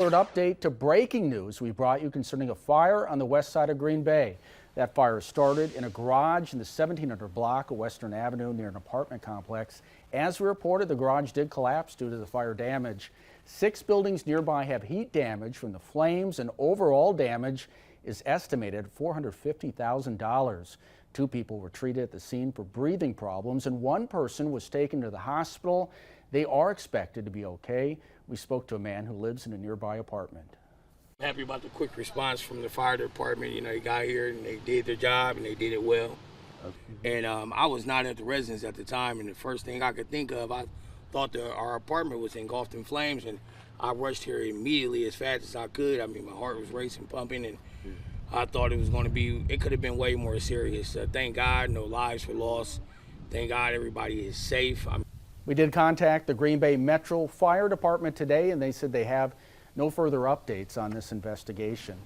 Third update to breaking news we brought you concerning a fire on the west side of Green Bay. That fire started in a garage in the 1700 block of Western Avenue near an apartment complex. As we reported, the garage did collapse due to the fire damage. 6 buildings nearby have heat damage from the flames, and overall damage is estimated at $450,000. 2 people were treated at the scene for breathing problems, and 1 person was taken to the hospital. They are expected to be okay. We spoke to a man who lives in a nearby apartment. I'm happy about the quick response from the fire department. You know, they got here and they did their job and they did it well. And I was not at the residence at the time, and the first thing I could think of, I thought that our apartment was engulfed in flames, and I rushed here immediately as fast as I could. I mean, my heart was racing, pumping, and I thought it could have been way more serious. Thank God no lives were lost. Thank God everybody is safe. We did contact the Green Bay Metro Fire Department today, and they said they have no further updates on this investigation.